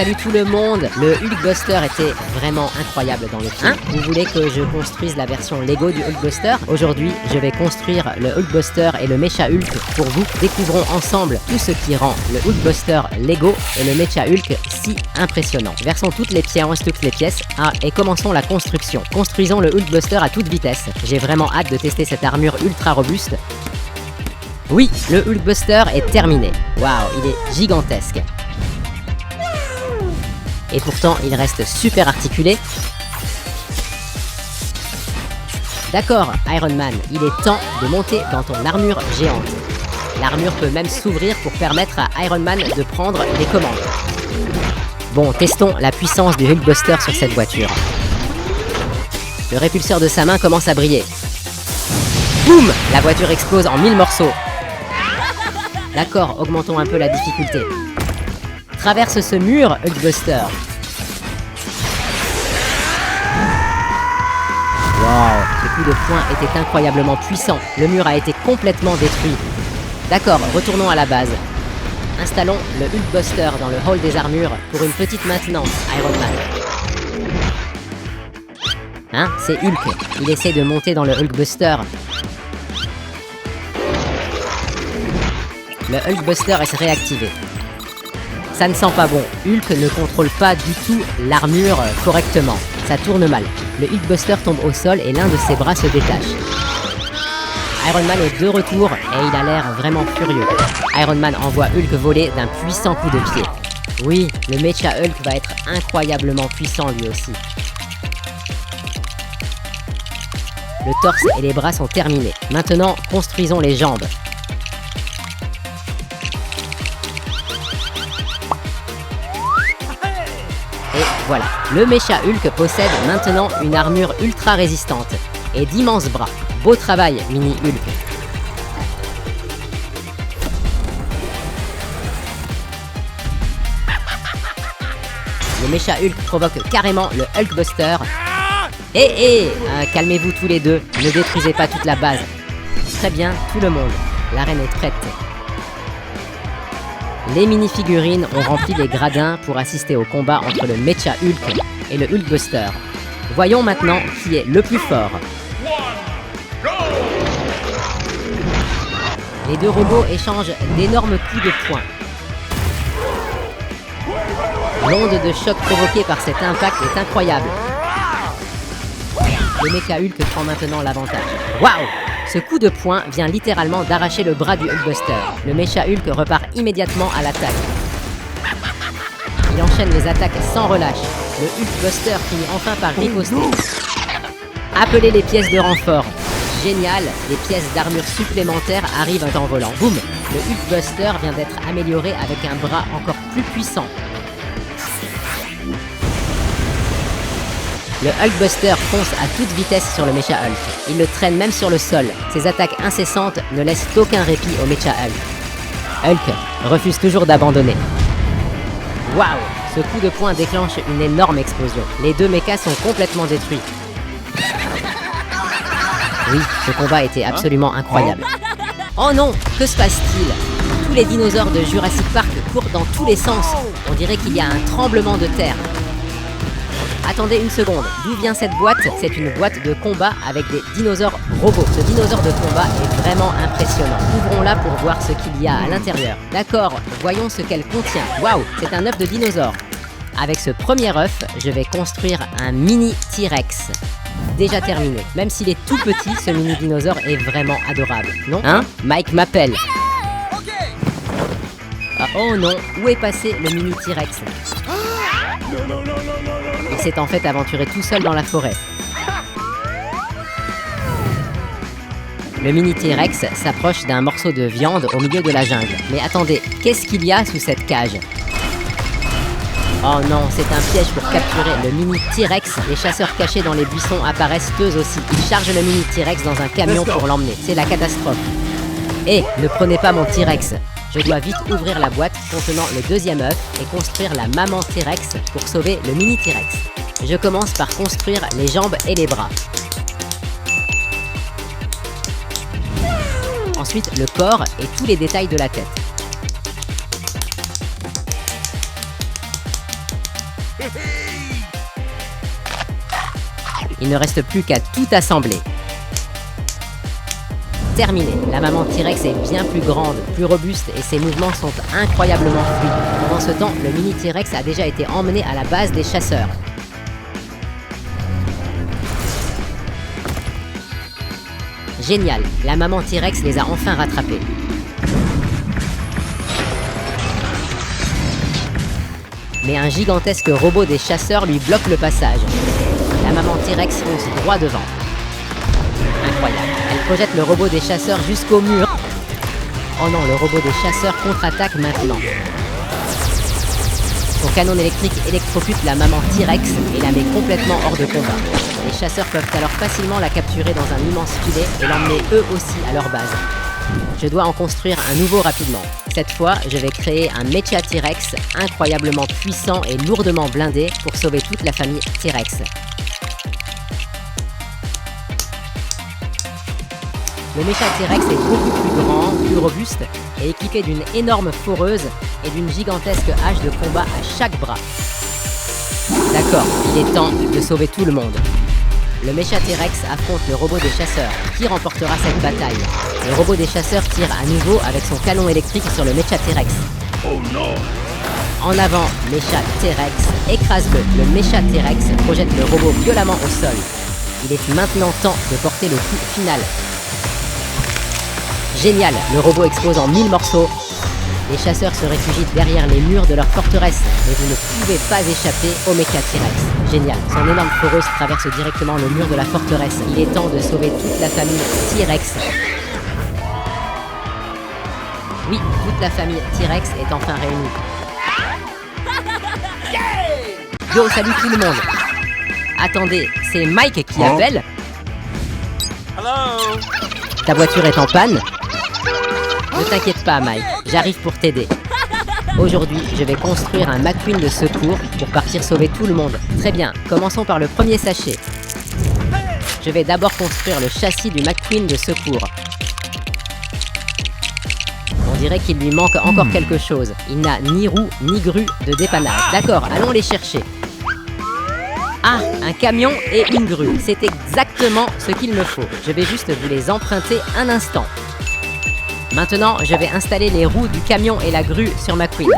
salut tout le monde. Le Hulkbuster était vraiment incroyable dans le film. Vous voulez que je construise la version Lego du Hulkbuster? Aujourd'hui, je vais construire le Hulkbuster et le Mecha Hulk pour vous. Découvrons ensemble tout ce qui rend le Hulkbuster Lego et le Mecha Hulk si impressionnant. Versons toutes les pièces et commençons la construction. Construisons le Hulkbuster à toute vitesse. J'ai vraiment hâte de tester cette armure ultra robuste. Oui, le Hulkbuster est terminé. Waouh, il est gigantesque. Et pourtant, il reste super articulé. D'accord, Iron Man, il est temps de monter dans ton armure géante. L'armure peut même s'ouvrir pour permettre à Iron Man de prendre les commandes. Bon, testons la puissance du Hulkbuster sur cette voiture. Le répulseur de sa main commence à briller. Boum! La voiture explose en 1000 morceaux. D'accord, augmentons un peu la difficulté. Traverse ce mur, Hulkbuster. Wow, ce coup de poing était incroyablement puissant. Le mur a été complètement détruit. D'accord, retournons à la base. Installons le Hulkbuster dans le hall des armures pour une petite maintenance, Iron Man. Hein, c'est Hulk. Il essaie de monter dans le Hulkbuster. Le Hulkbuster est réactivé. Ça ne sent pas bon. Hulk ne contrôle pas du tout l'armure correctement. Ça tourne mal. Le Hulkbuster tombe au sol et l'un de ses bras se détache. Iron Man est de retour et il a l'air vraiment furieux. Iron Man envoie Hulk voler d'un puissant coup de pied. Oui, le Mecha Hulk va être incroyablement puissant lui aussi. Le torse et les bras sont terminés. Maintenant, construisons les jambes. Et voilà, le Mecha Hulk possède maintenant une armure ultra résistante et d'immenses bras. Beau travail, Mini Hulk. Le Mecha Hulk provoque carrément le Hulkbuster. Calmez-vous tous les deux, ne détruisez pas toute la base. Très bien, tout le monde, l'arène est prête. Les mini-figurines ont rempli les gradins pour assister au combat entre le Mecha Hulk et le Hulkbuster. Voyons maintenant qui est le plus fort. Les deux robots échangent d'énormes coups de poing. L'onde de choc provoquée par cet impact est incroyable. Le Mecha Hulk prend maintenant l'avantage. Waouh! Ce coup de poing vient littéralement d'arracher le bras du Hulkbuster. Le Mecha Hulk repart immédiatement à l'attaque. Il enchaîne les attaques sans relâche. Le Hulkbuster finit enfin par riposter. Appelez les pièces de renfort. Génial, les pièces d'armure supplémentaires arrivent en volant. Boum! Le Hulkbuster vient d'être amélioré avec un bras encore plus puissant. Le Hulkbuster fonce à toute vitesse sur le Mecha Hulk. Il le traîne même sur le sol. Ses attaques incessantes ne laissent aucun répit au Mecha Hulk. Hulk refuse toujours d'abandonner. Waouh! Ce coup de poing déclenche une énorme explosion. Les deux mechas sont complètement détruits. Oui, ce combat était absolument incroyable. Oh non! Que se passe-t-il? Tous les dinosaures de Jurassic Park courent dans tous les sens. On dirait qu'il y a un tremblement de terre. Attendez une seconde, d'où vient cette boîte? C'est une boîte de combat avec des dinosaures robots. Ce dinosaure de combat est vraiment impressionnant. Ouvrons-la pour voir ce qu'il y a à l'intérieur. D'accord, voyons ce qu'elle contient. Waouh, c'est un œuf de dinosaure. Avec ce premier œuf, je vais construire un mini T-Rex. Déjà terminé. Même s'il est tout petit, ce mini dinosaure est vraiment adorable. Non? Hein? Mike m'appelle. Ah, oh non, où est passé le mini T-Rex? Il s'est en fait aventuré tout seul dans la forêt. Le mini T-Rex s'approche d'un morceau de viande au milieu de la jungle. Mais attendez, qu'est-ce qu'il y a sous cette cage? Oh non, c'est un piège pour capturer le mini T-Rex. Les chasseurs cachés dans les buissons apparaissent eux aussi. Ils chargent le mini T-Rex dans un camion pour l'emmener. C'est la catastrophe. Ne prenez pas mon T-Rex. Je dois vite ouvrir la boîte contenant le deuxième œuf et construire la maman T-Rex pour sauver le mini T-Rex. Je commence par construire les jambes et les bras. Ensuite, le corps et tous les détails de la tête. Il ne reste plus qu'à tout assembler. Terminé. La maman T-Rex est bien plus grande, plus robuste et ses mouvements sont incroyablement fluides. Pendant ce temps, le mini T-Rex a déjà été emmené à la base des chasseurs. Génial, la maman T-Rex les a enfin rattrapés. Mais un gigantesque robot des chasseurs lui bloque le passage. La maman T-Rex fonce droit devant. Incroyable. Elle projette le robot des chasseurs jusqu'au mur. Oh non, le robot des chasseurs contre-attaque maintenant. Son canon électrique électrocute la maman T-Rex et la met complètement hors de combat. Les chasseurs peuvent alors facilement la capturer dans un immense filet et l'emmener eux aussi à leur base. Je dois en construire un nouveau rapidement. Cette fois, je vais créer un Mecha T-Rex incroyablement puissant et lourdement blindé pour sauver toute la famille T-Rex. Le Mecha T-Rex est beaucoup plus grand, plus robuste et équipé d'une énorme foreuse et d'une gigantesque hache de combat à chaque bras. D'accord, il est temps de sauver tout le monde. Le Mecha T-Rex affronte le robot des chasseurs. Qui remportera cette bataille? Le robot des chasseurs tire à nouveau avec son canon électrique sur le Mecha T-Rex. Oh non! En avant, Mecha T-Rex, écrase-le. Le Mecha T-Rex projette le robot violemment au sol. Il est maintenant temps de porter le coup final. Génial, le robot explose en 1000 morceaux. Les chasseurs se réfugient derrière les murs de leur forteresse, mais vous ne pouvez pas échapper au Mecha T-Rex. Génial, son énorme foreuse traverse directement le mur de la forteresse. Il est temps de sauver toute la famille T-Rex. Oui, toute la famille T-Rex est enfin réunie. Yo, salut tout le monde. Attendez, c'est Mike qui appelle? Hello? Ta voiture est en panne? Ne t'inquiète pas, Mike, j'arrive pour t'aider. Aujourd'hui, je vais construire un McQueen de secours pour partir sauver tout le monde. Très bien, commençons par le premier sachet. Je vais d'abord construire le châssis du McQueen de secours. On dirait qu'il lui manque encore quelque chose. Il n'a ni roue ni grue de dépannage. D'accord, allons les chercher. Ah, un camion et une grue. C'est exactement ce qu'il me faut. Je vais juste vous les emprunter un instant. Maintenant, je vais installer les roues du camion et la grue sur McQueen.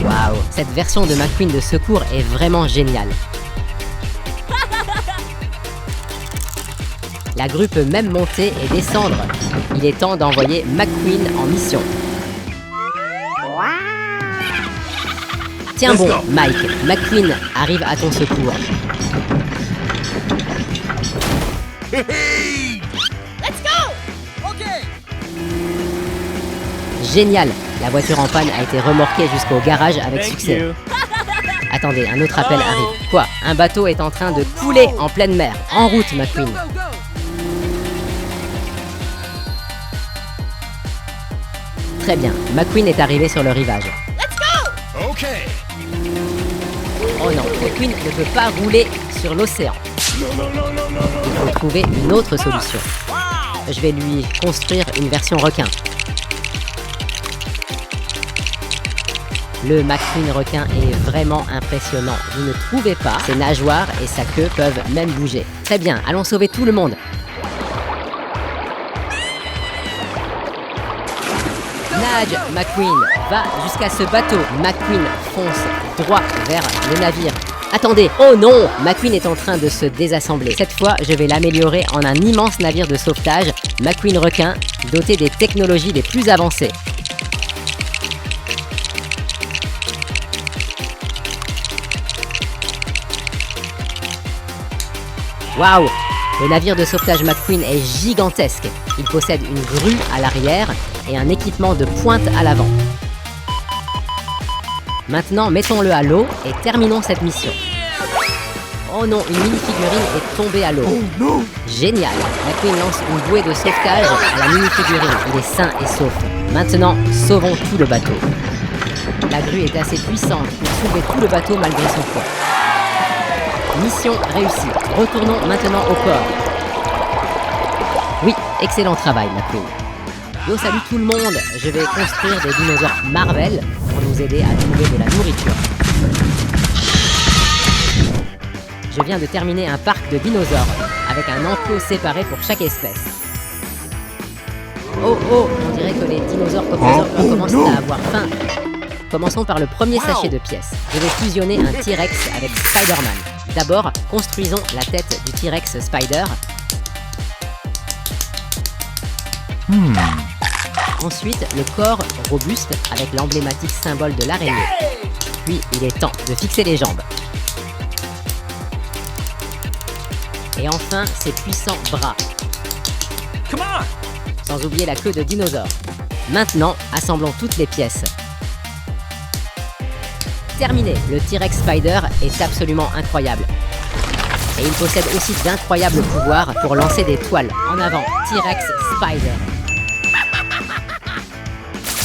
Waouh, cette version de McQueen de secours est vraiment géniale. La grue peut même monter et descendre. Il est temps d'envoyer McQueen en mission. Tiens bon, Mike, McQueen arrive à ton secours. Génial! La voiture en panne a été remorquée jusqu'au garage avec succès. Attendez, un autre appel arrive. Quoi? Un bateau est en train de couler en pleine mer. En route, McQueen. Très bien, McQueen est arrivé sur le rivage. Oh non, McQueen ne peut pas rouler sur l'océan. Il faut trouver une autre solution. Je vais lui construire une version requin. Le McQueen requin est vraiment impressionnant. Vous ne trouvez pas? Ses nageoires et sa queue peuvent même bouger. Très bien, allons sauver tout le monde. Nage, McQueen, va jusqu'à ce bateau. McQueen fonce droit vers le navire. Attendez, oh non! McQueen est en train de se désassembler. Cette fois, je vais l'améliorer en un immense navire de sauvetage, McQueen requin, doté des technologies les plus avancées. Waouh! Le navire de sauvetage McQueen est gigantesque. Il possède une grue à l'arrière et un équipement de pointe à l'avant. Maintenant, mettons-le à l'eau et terminons cette mission. Oh non, une mini-figurine est tombée à l'eau. Génial! McQueen lance une bouée de sauvetage à la mini-figurine. Il est sain et sauf. Maintenant, sauvons tout le bateau. La grue est assez puissante pour soulever tout le bateau malgré son poids. Mission réussie. Retournons maintenant au port. Oui, excellent travail, McQueen. Yo, salut tout le monde. Je vais construire des dinosaures Marvel pour nous aider à trouver de la nourriture. je viens de terminer un parc de dinosaures, avec un enclos séparé pour chaque espèce. Oh oh, on dirait que les dinosaures commencent à avoir faim. Commençons par le premier sachet de pièces. Je vais fusionner un T-Rex avec Spider-Man. D'abord, construisons la tête du T-Rex Spider. Ensuite, le corps robuste avec l'emblématique symbole de l'araignée. Puis, il est temps de fixer les jambes. Et enfin, ses puissants bras. Sans oublier la queue de dinosaure. Maintenant, assemblons toutes les pièces. Terminé, le T-Rex Spider est absolument incroyable. Et il possède aussi d'incroyables pouvoirs pour lancer des toiles. En avant, T-Rex Spider.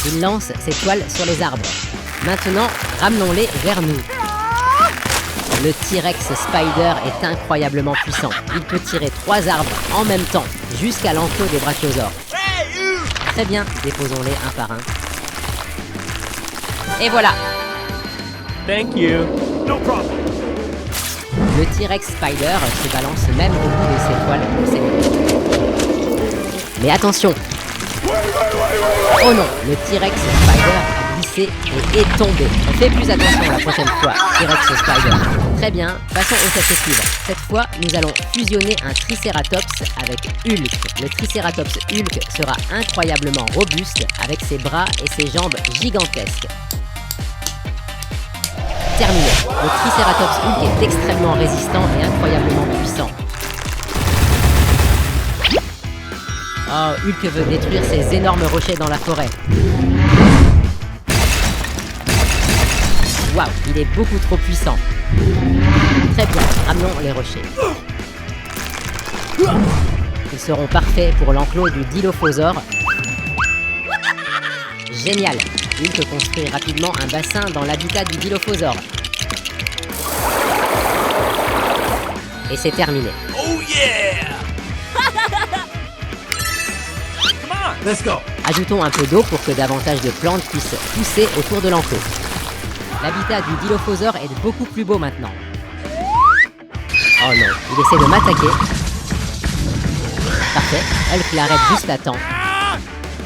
Il lance ses toiles sur les arbres. Maintenant, ramenons-les vers nous. Le T-Rex Spider est incroyablement puissant. Il peut tirer 3 arbres en même temps, jusqu'à l'enclos des brachiosaures. Très bien, déposons-les un par un. Et voilà! Thank you. No problem. Le T-Rex Spider se balance même au bout de ses toiles pour s'élever. Mais attention! Oh non, le T-Rex Spider a glissé et est tombé. Fais plus attention la prochaine fois, T-Rex Spider. Très bien, passons au sachet suivant. Cette fois, nous allons fusionner un Triceratops avec Hulk. Le Triceratops Hulk sera incroyablement robuste avec ses bras et ses jambes gigantesques. Terminé. Le Triceratops Hulk est extrêmement résistant et incroyablement puissant. Oh, Hulk veut détruire ces énormes rochers dans la forêt. Waouh, il est beaucoup trop puissant. Très bien, ramenons les rochers. Ils seront parfaits pour l'enclos du Dilophosaure. Génial! Hulk construit rapidement un bassin dans l'habitat du Dilophosaure. Et c'est terminé. Oh yeah! Come on, let's go. Ajoutons un peu d'eau pour que davantage de plantes puissent pousser autour de l'enclos. L'habitat du Dilophosaure est beaucoup plus beau maintenant. Oh non, il essaie de m'attaquer. Parfait, Hulk l'arrête juste à temps.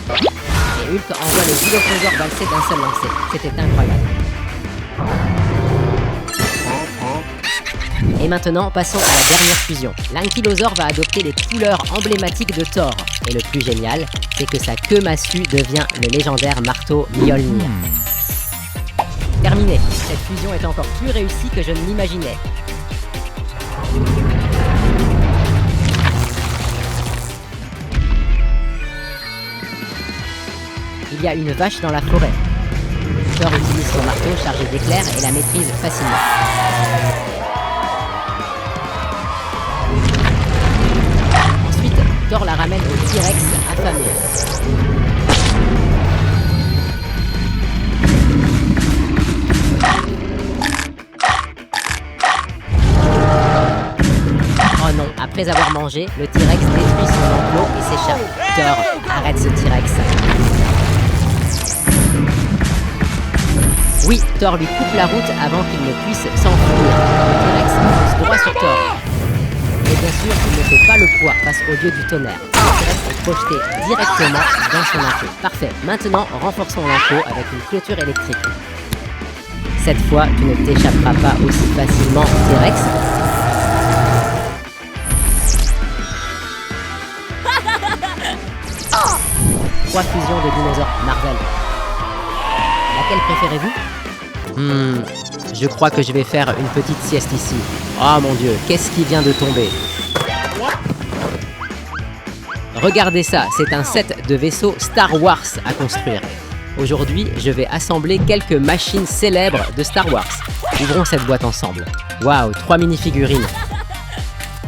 Et Hulk envoie le Dilophosaure valser d'un seul lancer. C'était incroyable. Et maintenant, passons à la dernière fusion. L'Ankylosaure va adopter les couleurs emblématiques de Thor. Et le plus génial, c'est que sa queue massue devient le légendaire marteau Mjolnir. Terminé. Cette fusion est encore plus réussie que je ne l'imaginais. Il y a une vache dans la forêt. Thor utilise son marteau chargé d'éclairs et la maîtrise facilement. Ensuite, Thor la ramène au T-Rex affamé. Oh non, après avoir mangé, le T-Rex détruit son enclos et s'échappe. Thor, arrête ce T-Rex. Oui, Thor lui coupe la route avant qu'il ne puisse s'enfuir. Le T-Rex fonce droit sur Thor. Et bien sûr, il ne fait pas le poids face au dieu du tonnerre. Le T-Rex est projeté directement dans son enclos. Parfait. Maintenant, renforçons l'enclos avec une clôture électrique. Cette fois, tu ne t'échapperas pas aussi facilement, T-Rex. Trois fusions de dinosaures Marvel. Laquelle préférez-vous? Je crois que je vais faire une petite sieste ici. Oh mon dieu, qu'est-ce qui vient de tomber? Regardez ça, c'est un set de vaisseaux Star Wars à construire. Aujourd'hui, je vais assembler quelques machines célèbres de Star Wars. Ouvrons cette boîte ensemble. Waouh, 3 mini-figurines.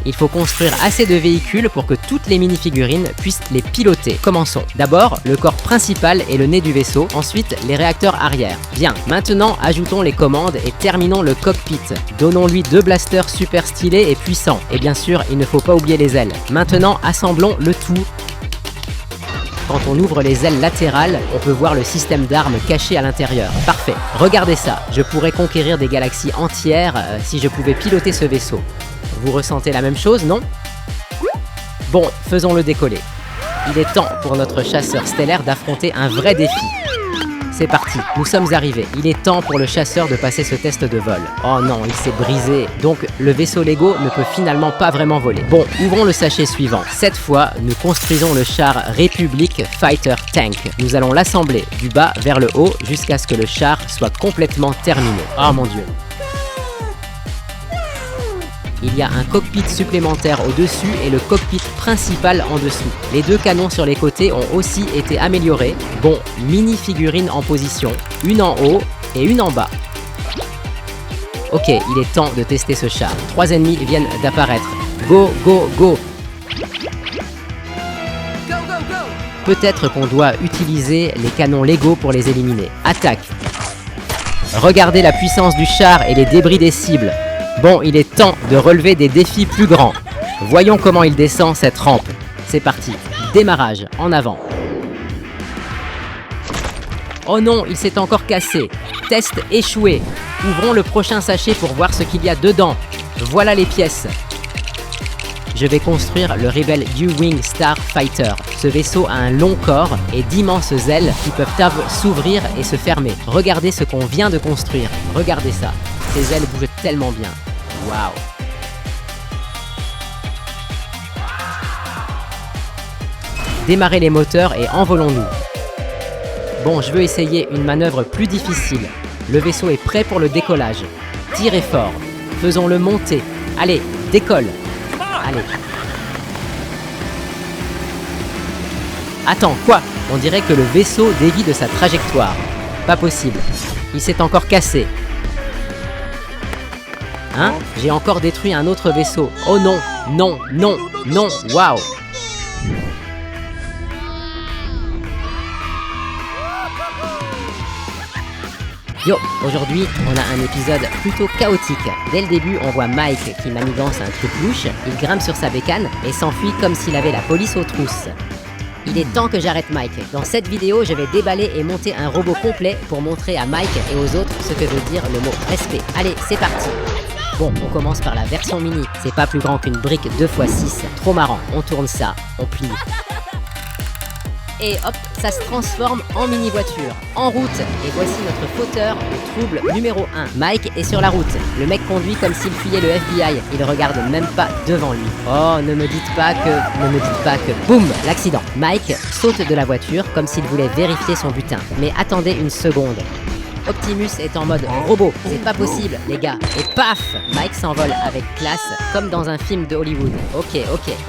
Il faut construire assez de véhicules pour que toutes les mini-figurines puissent les piloter. Commençons. D'abord, le corps principal et le nez du vaisseau. Ensuite, les réacteurs arrière. Bien. Maintenant, ajoutons les commandes et terminons le cockpit. Donnons-lui 2 blasters super stylés et puissants. Et bien sûr, il ne faut pas oublier les ailes. Maintenant, assemblons le tout. Quand on ouvre les ailes latérales, on peut voir le système d'armes caché à l'intérieur. Parfait. Regardez ça. Je pourrais conquérir des galaxies entières si je pouvais piloter ce vaisseau. Vous ressentez la même chose, non? Bon, faisons-le décoller. Il est temps pour notre chasseur stellaire d'affronter un vrai défi. C'est parti, nous sommes arrivés. Il est temps pour le chasseur de passer ce test de vol. Oh non, il s'est brisé. Donc le vaisseau Lego ne peut finalement pas vraiment voler. Bon, ouvrons le sachet suivant. Cette fois, nous construisons le char Republic Fighter Tank. Nous allons l'assembler du bas vers le haut jusqu'à ce que le char soit complètement terminé. Oh mon Dieu. Il y a un cockpit supplémentaire au-dessus et le cockpit principal en dessous. Les deux canons sur les côtés ont aussi été améliorés. Bon, mini-figurines en position, une en haut et une en bas. Ok, il est temps de tester ce char. 3 ennemis viennent d'apparaître. Go, go, go! Peut-être qu'on doit utiliser les canons Lego pour les éliminer. Attaque! Regardez la puissance du char et les débris des cibles. Bon, il est temps de relever des défis plus grands. Voyons comment il descend cette rampe. C'est parti. Démarrage, en avant. Oh non, il s'est encore cassé. Test échoué. Ouvrons le prochain sachet pour voir ce qu'il y a dedans. Voilà les pièces. Je vais construire le Rebel U-Wing Starfighter. Ce vaisseau a un long corps et d'immenses ailes qui peuvent s'ouvrir et se fermer. Regardez ce qu'on vient de construire. Regardez ça. Ces ailes bougent tellement bien. Waouh! Démarrez les moteurs et envolons-nous. Bon, je veux essayer une manœuvre plus difficile. Le vaisseau est prêt pour le décollage. Tirez fort. Faisons-le monter. Allez, décolle. Allez. Attends, quoi? On dirait que le vaisseau dévie de sa trajectoire. Pas possible. Il s'est encore cassé. Hein? J'ai encore détruit un autre vaisseau. Oh non, non, non, non, waouh! Yo, aujourd'hui, on a un épisode plutôt chaotique. Dès le début, on voit Mike qui manigance un truc louche, il grimpe sur sa bécane et s'enfuit comme s'il avait la police aux trousses. Il est temps que j'arrête Mike. Dans cette vidéo, je vais déballer et monter un robot complet pour montrer à Mike et aux autres ce que veut dire le mot respect. Allez, c'est parti! Bon, on commence par la version mini. C'est pas plus grand qu'une brique 2x6. Trop marrant. On tourne ça, on plie. Et hop, ça se transforme en mini-voiture. En route. Et voici notre fauteur, le trouble numéro 1. Mike est sur la route. Le mec conduit comme s'il fuyait le FBI. Il regarde même pas devant lui. Oh, ne me dites pas que... Boum, l'accident. Mike saute de la voiture comme s'il voulait vérifier son butin. Mais attendez une seconde. Optimus est en mode robot, c'est pas possible les gars. Et paf, Mike s'envole avec classe, comme dans un film de Hollywood. Ok,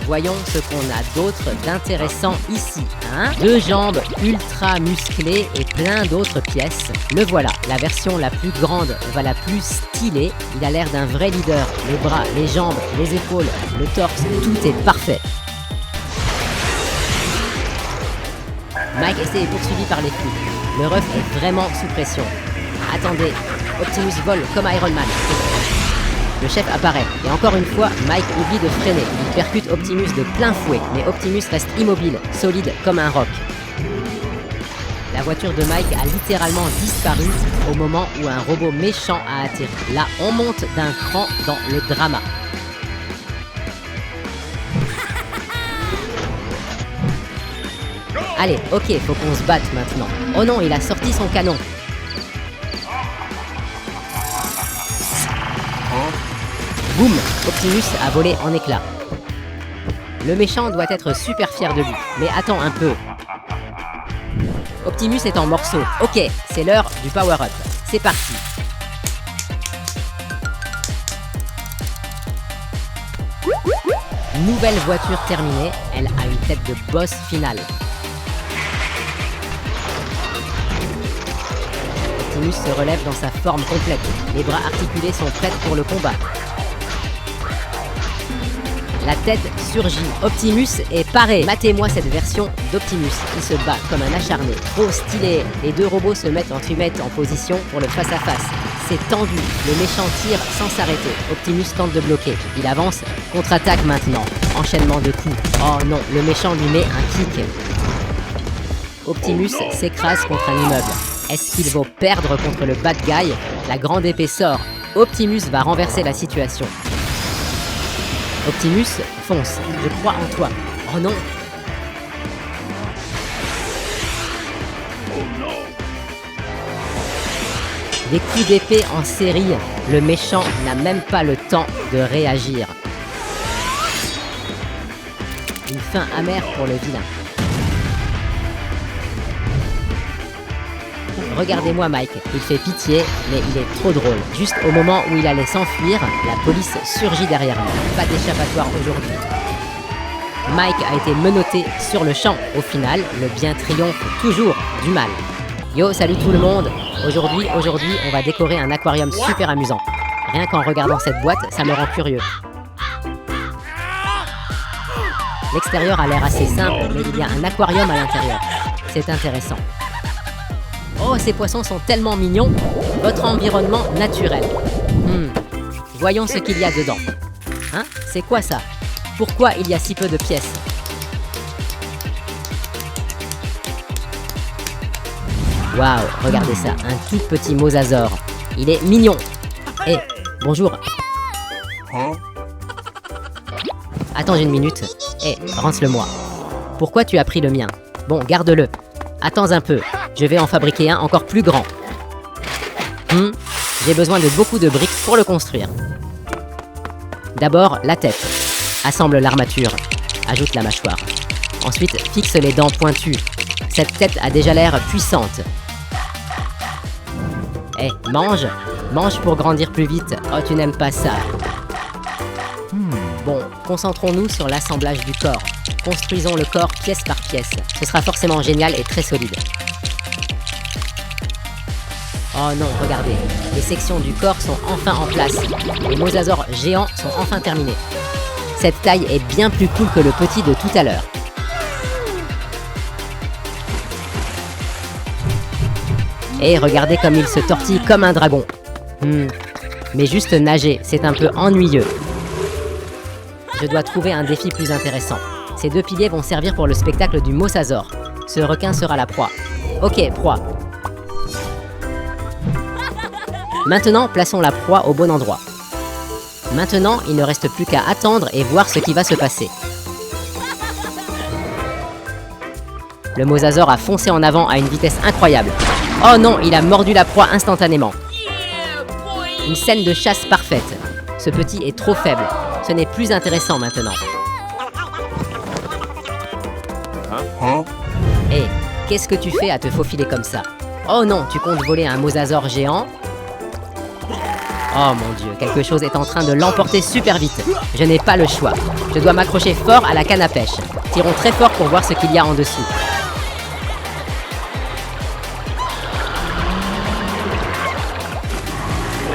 voyons ce qu'on a d'autre d'intéressant ici. Hein? 2 jambes ultra musclées et plein d'autres pièces. Le voilà, la version la plus grande, la plus stylée. Il a l'air d'un vrai leader. Les bras, les jambes, les épaules, le torse, tout est parfait. Mike est poursuivi par les flics. Le ref est vraiment sous pression. Attendez, Optimus vole comme Iron Man. Le chef apparaît, et encore une fois, Mike oublie de freiner. Il percute Optimus de plein fouet, mais Optimus reste immobile, solide comme un roc. La voiture de Mike a littéralement disparu au moment où un robot méchant a atterri. Là, on monte d'un cran dans le drama. Allez, ok, faut qu'on se batte maintenant. Oh non, il a sorti son canon. Boum, Optimus a volé en éclats. Le méchant doit être super fier de lui. Mais attends un peu. Optimus est en morceaux. Ok, c'est l'heure du power-up. C'est parti. Nouvelle voiture terminée, elle a une tête de boss finale. Optimus se relève dans sa forme complète. Les bras articulés sont prêts pour le combat. La tête surgit. Optimus est paré. Matez-moi cette version d'Optimus. Il se bat comme un acharné. Trop stylé. Les 2 robots se mettent en position pour le face-à-face. C'est tendu. Le méchant tire sans s'arrêter. Optimus tente de bloquer. Il avance. Contre-attaque maintenant. Enchaînement de coups. Oh non, le méchant lui met un kick. Optimus s'écrase contre un immeuble. Est-ce qu'il vaut perdre contre le bad guy? La grande épée sort. Optimus va renverser la situation. Optimus, fonce. Je crois en toi. Oh non. Des coups d'épée en série, le méchant n'a même pas le temps de réagir. Une fin amère pour le vilain. Regardez-moi Mike, il fait pitié, mais il est trop drôle. Juste au moment où il allait s'enfuir, la police surgit derrière lui. Pas d'échappatoire aujourd'hui. Mike a été menotté sur le champ. Au final, le bien triomphe toujours du mal. Yo, salut tout le monde. Aujourd'hui, on va décorer un aquarium super amusant. Rien qu'en regardant cette boîte, ça me rend curieux. L'extérieur a l'air assez simple, mais il y a un aquarium à l'intérieur. C'est intéressant. Oh, ces poissons sont tellement mignons. Votre environnement naturel. Voyons ce qu'il y a dedans. Hein? C'est quoi ça? Pourquoi il y a si peu de pièces? Waouh, regardez ça, un tout petit mosasaure. Il est mignon. Eh, bonjour. Attends une minute. Eh, rance-le-moi. Pourquoi tu as pris le mien? Bon, garde-le. Attends un peu, je vais en fabriquer un encore plus grand. J'ai besoin de beaucoup de briques pour le construire. D'abord, la tête. Assemble l'armature. Ajoute la mâchoire. Ensuite, fixe les dents pointues. Cette tête a déjà l'air puissante. Eh, mange. Mange pour grandir plus vite. Oh, tu n'aimes pas ça. Bon, concentrons-nous sur l'assemblage du corps. Construisons le corps pièce par pièce. Ce sera forcément génial et très solide. Oh non, regardez. Les sections du corps sont enfin en place. Les mosasaures géants sont enfin terminés. Cette taille est bien plus cool que le petit de tout à l'heure. Et regardez comme il se tortille comme un dragon. Mais juste nager, c'est un peu ennuyeux. Je dois trouver un défi plus intéressant. Ces deux piliers vont servir pour le spectacle du mosasaure. Ce requin sera la proie. Ok, proie. Maintenant, plaçons la proie au bon endroit. Maintenant, il ne reste plus qu'à attendre et voir ce qui va se passer. Le mosasaure a foncé en avant à une vitesse incroyable. Oh non, il a mordu la proie instantanément. Une scène de chasse parfaite. Ce petit est trop faible. Ce n'est plus intéressant maintenant. Hé, qu'est-ce que tu fais à te faufiler comme ça? Oh non, tu comptes voler un mosasaure géant? Oh mon dieu, quelque chose est en train de l'emporter super vite. Je n'ai pas le choix. Je dois m'accrocher fort à la canne à pêche. Tirons très fort pour voir ce qu'il y a en dessous.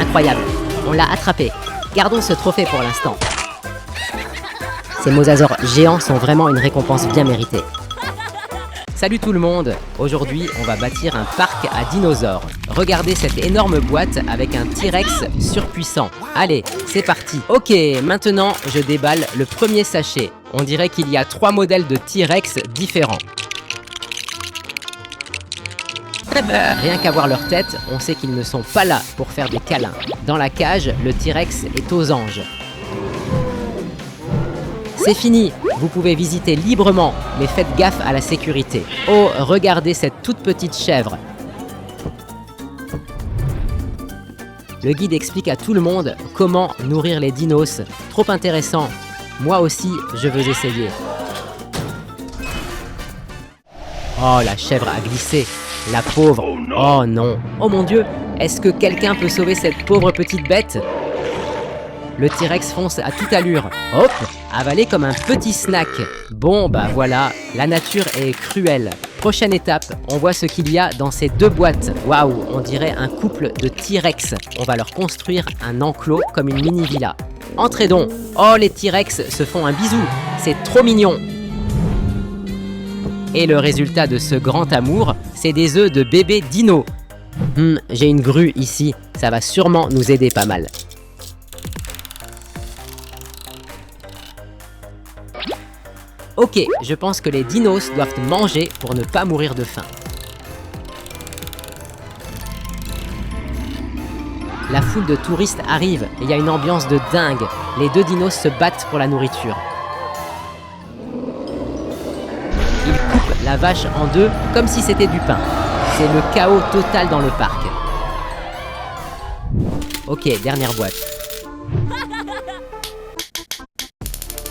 Incroyable, on l'a attrapé. Gardons ce trophée pour l'instant. Ces mosasaures géants sont vraiment une récompense bien méritée. Salut tout le monde! Aujourd'hui, on va bâtir un parc à dinosaures. Regardez cette énorme boîte avec un T-Rex surpuissant. Allez, c'est parti! Ok, maintenant, je déballe le premier sachet. On dirait qu'il y a 3 modèles de T-Rex différents. Rien qu'à voir leur tête, on sait qu'ils ne sont pas là pour faire des câlins. Dans la cage, le T-Rex est aux anges. C'est fini, vous pouvez visiter librement, mais faites gaffe à la sécurité. Oh, regardez cette toute petite chèvre. Le guide explique à tout le monde comment nourrir les dinos. Trop intéressant. Moi aussi, je veux essayer. Oh, la chèvre a glissé. La pauvre. Oh non. Oh mon Dieu, est-ce que quelqu'un peut sauver cette pauvre petite bête? Le T-Rex fonce à toute allure. Hop, avalé comme un petit snack. Bon, bah voilà, la nature est cruelle. Prochaine étape, on voit ce qu'il y a dans ces 2 boîtes. Waouh, on dirait un couple de T-Rex. On va leur construire un enclos comme une mini-villa. Entrez donc. Oh, les T-Rex se font un bisou. C'est trop mignon. Et le résultat de ce grand amour, c'est des œufs de bébé dino. J'ai une grue ici. Ça va sûrement nous aider pas mal. Ok, je pense que les dinos doivent manger pour ne pas mourir de faim. La foule de touristes arrive et il y a une ambiance de dingue. Les deux dinos se battent pour la nourriture. Ils coupent la vache en deux comme si c'était du pain. C'est le chaos total dans le parc. Ok, dernière boîte.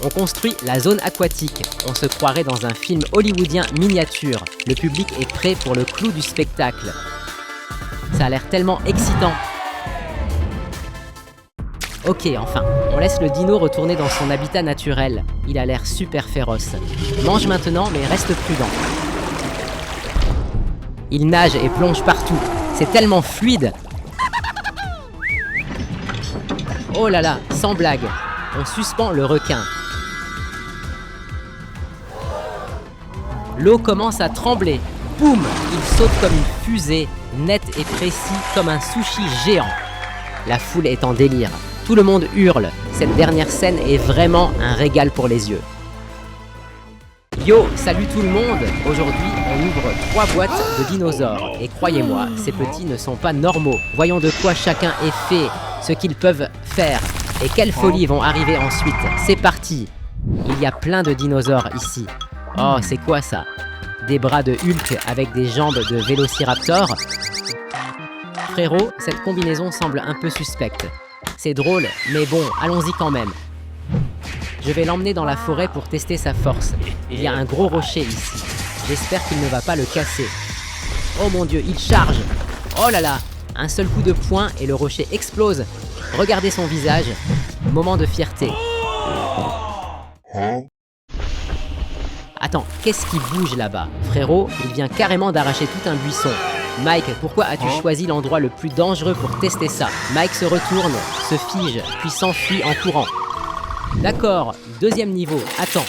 On construit la zone aquatique. On se croirait dans un film hollywoodien miniature. Le public est prêt pour le clou du spectacle. Ça a l'air tellement excitant. Ok, enfin, on laisse le dino retourner dans son habitat naturel. Il a l'air super féroce. Mange maintenant, mais reste prudent. Il nage et plonge partout. C'est tellement fluide. Oh là là, sans blague. On suspend le requin. L'eau commence à trembler. Boum! Il saute comme une fusée, net et précis comme un sushi géant. La foule est en délire. Tout le monde hurle. Cette dernière scène est vraiment un régal pour les yeux. Yo, salut tout le monde! Aujourd'hui, on ouvre 3 boîtes de dinosaures. Et croyez-moi, ces petits ne sont pas normaux. Voyons de quoi chacun est fait, ce qu'ils peuvent faire. Et quelles folies vont arriver ensuite. C'est parti! Il y a plein de dinosaures ici. Oh, c'est quoi ça? Des bras de Hulk avec des jambes de Vélociraptor? Frérot, cette combinaison semble un peu suspecte. C'est drôle, mais bon, allons-y quand même. Je vais l'emmener dans la forêt pour tester sa force. Il y a un gros rocher ici. J'espère qu'il ne va pas le casser. Oh mon Dieu, il charge! Oh là là! Un seul coup de poing et le rocher explose. Regardez son visage. Moment de fierté. Attends, qu'est-ce qui bouge là-bas? Frérot, il vient carrément d'arracher tout un buisson. Mike, pourquoi as-tu choisi l'endroit le plus dangereux pour tester ça? Mike se retourne, se fige, puis s'enfuit en courant. D'accord, deuxième niveau. Attends,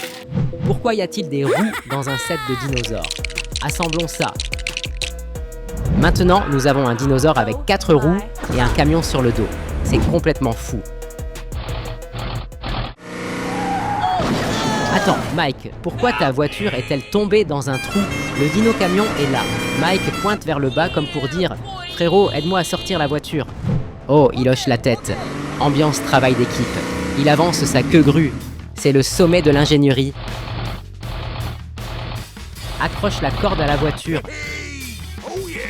pourquoi y a-t-il des roues dans un set de dinosaures? Assemblons ça. Maintenant, nous avons un dinosaure avec 4 roues et un camion sur le dos. C'est complètement fou. Attends, Mike, pourquoi ta voiture est-elle tombée dans un trou? Le dino-camion est là. Mike pointe vers le bas comme pour dire « Frérot, aide-moi à sortir la voiture ». Oh, il hoche la tête. Ambiance travail d'équipe. Il avance sa queue grue. C'est le sommet de l'ingénierie. Accroche la corde à la voiture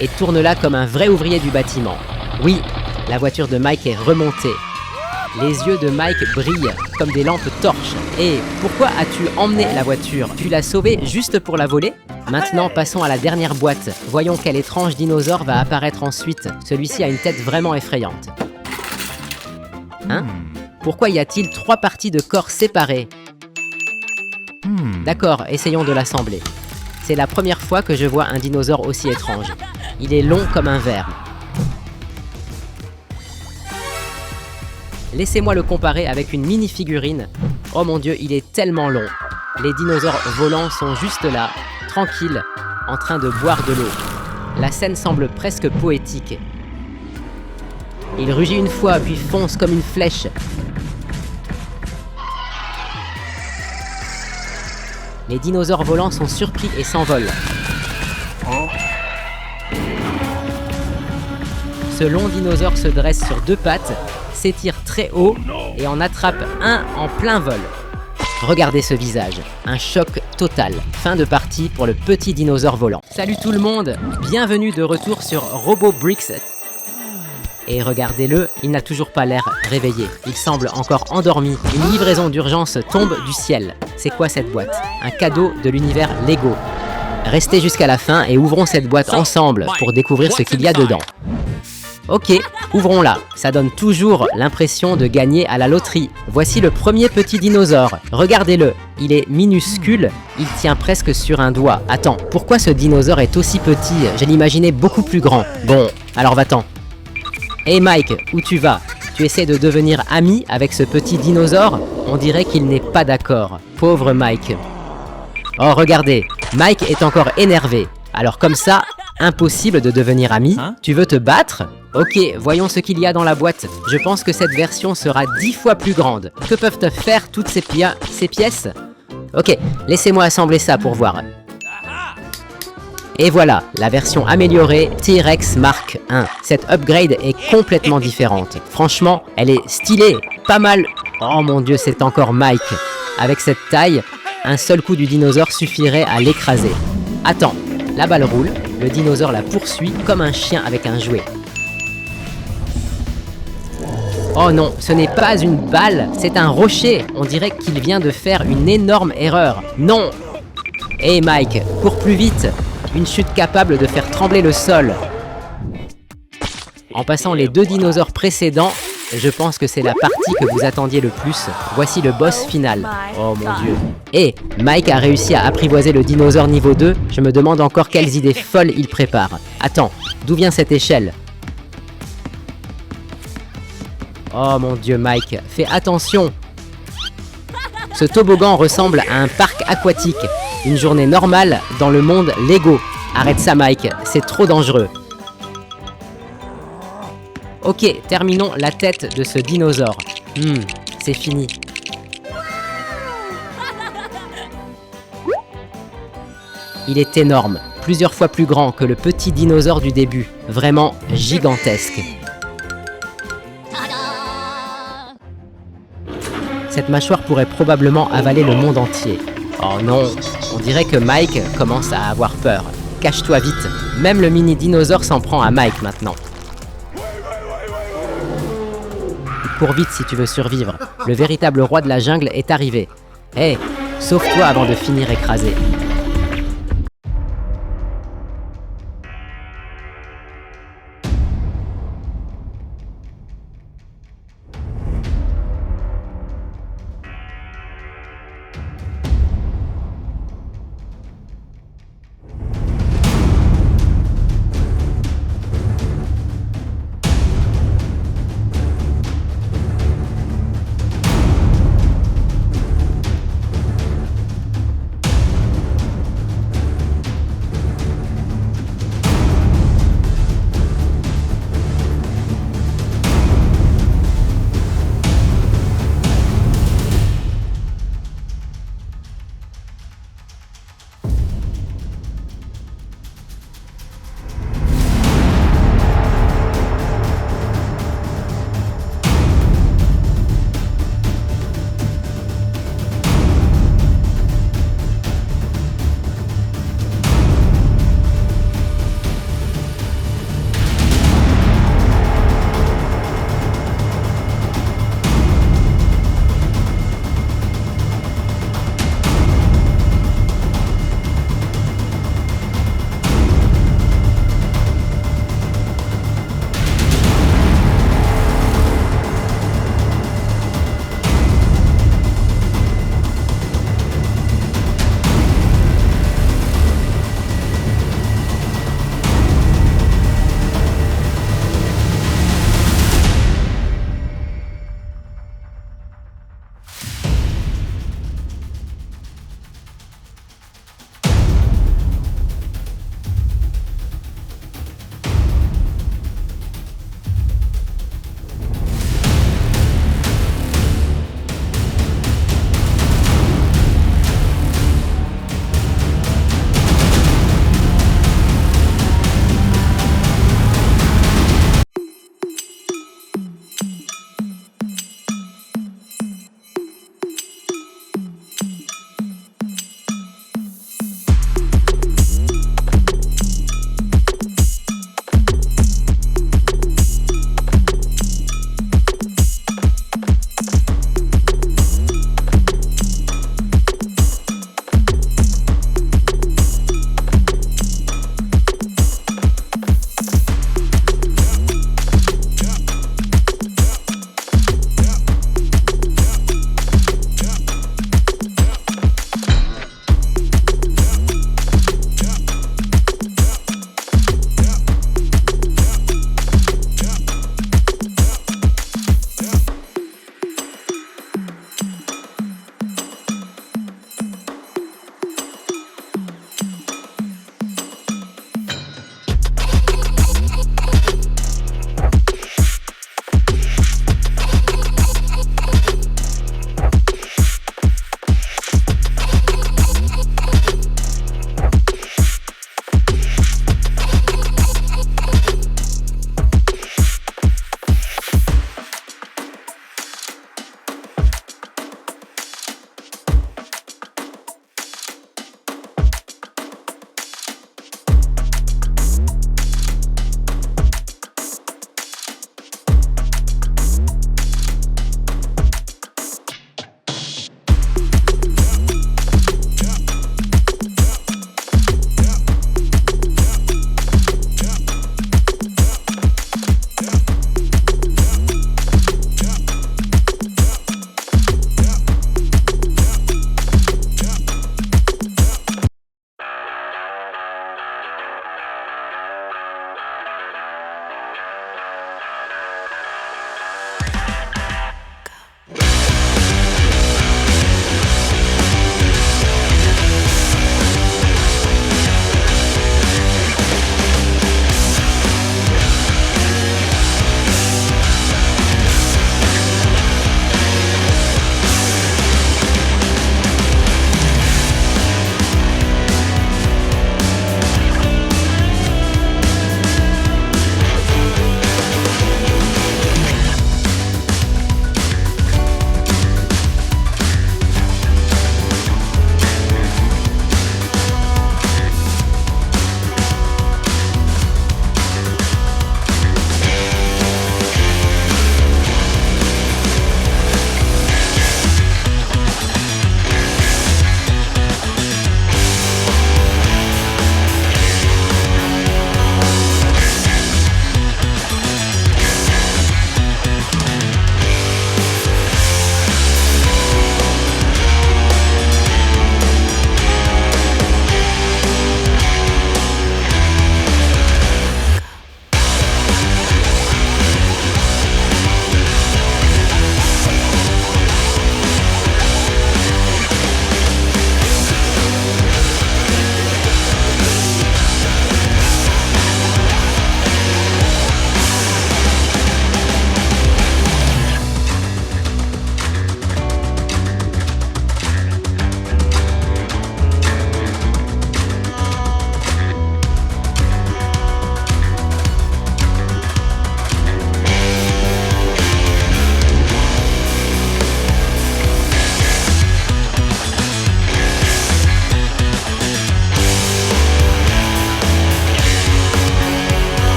et tourne-la comme un vrai ouvrier du bâtiment. Oui, la voiture de Mike est remontée. Les yeux de Mike brillent comme des lampes torches. Et pourquoi as-tu emmené la voiture? Tu l'as sauvée juste pour la voler? Maintenant, passons à la dernière boîte. Voyons quel étrange dinosaure va apparaître ensuite. Celui-ci a une tête vraiment effrayante. Hein? Pourquoi y a-t-il 3 parties de corps séparées? D'accord, essayons de l'assembler. C'est la première fois que je vois un dinosaure aussi étrange. Il est long comme un verre. Laissez-moi le comparer avec une mini-figurine. Oh mon Dieu, il est tellement long. Les dinosaures volants sont juste là, tranquilles, en train de boire de l'eau. La scène semble presque poétique. Il rugit une fois, puis fonce comme une flèche. Les dinosaures volants sont surpris et s'envolent. Ce long dinosaure se dresse sur 2 pattes, s'étire très haut et en attrape un en plein vol. Regardez ce visage, un choc total. Fin de partie pour le petit dinosaure volant. Salut tout le monde, bienvenue de retour sur Robobricks. Et regardez-le, il n'a toujours pas l'air réveillé. Il semble encore endormi. Une livraison d'urgence tombe du ciel. C'est quoi cette boîte? Un cadeau de l'univers Lego. Restez jusqu'à la fin et ouvrons cette boîte ensemble pour découvrir ce qu'il y a dedans. Ok, ouvrons-la. Ça donne toujours l'impression de gagner à la loterie. Voici le premier petit dinosaure. Regardez-le, il est minuscule, il tient presque sur un doigt. Attends, pourquoi ce dinosaure est aussi petit? Je l'imaginais beaucoup plus grand. Bon, alors va-t'en. Hey Mike, où tu vas? Tu essaies de devenir ami avec ce petit dinosaure? On dirait qu'il n'est pas d'accord. Pauvre Mike. Oh, regardez, Mike est encore énervé. Alors comme ça, impossible de devenir ami. Tu veux te battre? Ok, voyons ce qu'il y a dans la boîte. Je pense que cette version sera 10 fois plus grande. Que peuvent te faire toutes ces pièces? Ok, laissez-moi assembler ça pour voir. Et voilà, la version améliorée T-Rex Mark I. Cette upgrade est complètement différente. Franchement, elle est stylée, pas mal. Oh mon dieu, c'est encore Mike. Avec cette taille, un seul coup du dinosaure suffirait à l'écraser. Attends, la balle roule, le dinosaure la poursuit comme un chien avec un jouet. Oh non, ce n'est pas une balle, c'est un rocher. On dirait qu'il vient de faire une énorme erreur. Non! Hé Mike, cours plus vite. Une chute capable de faire trembler le sol. En passant les 2 dinosaures précédents, je pense que c'est la partie que vous attendiez le plus. Voici le boss final. Oh mon dieu. Et Mike a réussi à apprivoiser le dinosaure niveau 2. Je me demande encore quelles idées folles il prépare. Attends, d'où vient cette échelle? Oh mon dieu Mike, fais attention. Ce toboggan ressemble à un parc aquatique. Une journée normale dans le monde Lego. Arrête ça Mike, c'est trop dangereux. Ok, terminons la tête de ce dinosaure. C'est fini. Il est énorme, plusieurs fois plus grand que le petit dinosaure du début. Vraiment gigantesque. Cette mâchoire pourrait probablement avaler le monde entier. Oh non, on dirait que Mike commence à avoir peur. Cache-toi vite, même le mini dinosaure s'en prend à Mike maintenant. Cours vite si tu veux survivre, le véritable roi de la jungle est arrivé. Hé, sauve-toi avant de finir écrasé.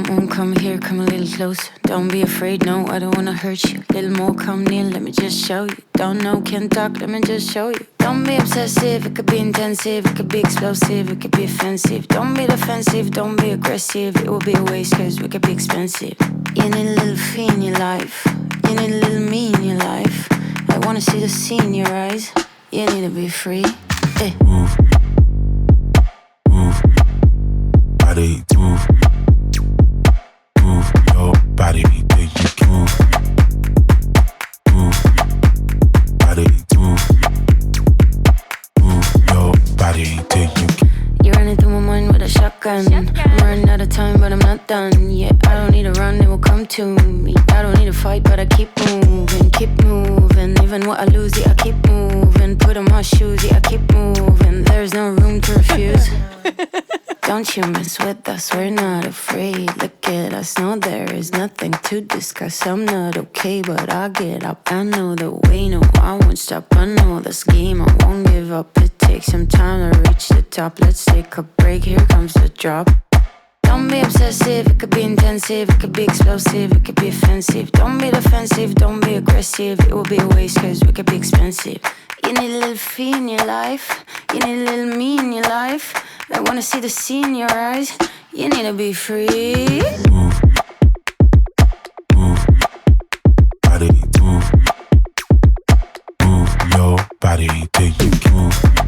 come here, come a little closer. Don't be afraid, no, I don't wanna hurt you. Little more, come near, let me just show you. Don't know, can't talk, let me just show you. Don't be obsessive, it could be intensive, it could be explosive, it could be offensive. Don't be defensive, don't be aggressive, it will be a waste cause we could be expensive. You need a little fee in your life, you need a little me in your life. I wanna see the sea in your eyes, you need to be free. Hey. Move, move, body, move, move your body, do you move, move, body, move, move your body, do you? You're running through my mind with a shotgun. I'm running out of time, but I'm not done. Yeah, I don't need to run, it will come to me. I don't need to fight, but I keep moving, keep moving. Even what I lose, yeah, I keep moving. Put on my shoes, yeah, I keep moving. There's no room to refuse. Don't you mess with us, we're not afraid. Look at us, no, there is nothing to discuss. I'm not okay, but I'll get up. I know the way, no, I won't stop. I know this game, I won't give up. It takes some time to reach the top. Let's take a break, here comes the drop. Don't be obsessive, it could be intensive, it could be explosive, it could be offensive. Don't be defensive, don't be aggressive, it will be a waste cause we could be expensive. You need a little fee in your life, you need a little me in your life. I wanna see the sea in your eyes, you need to be free. Move, move, body, move, move your body, do you move?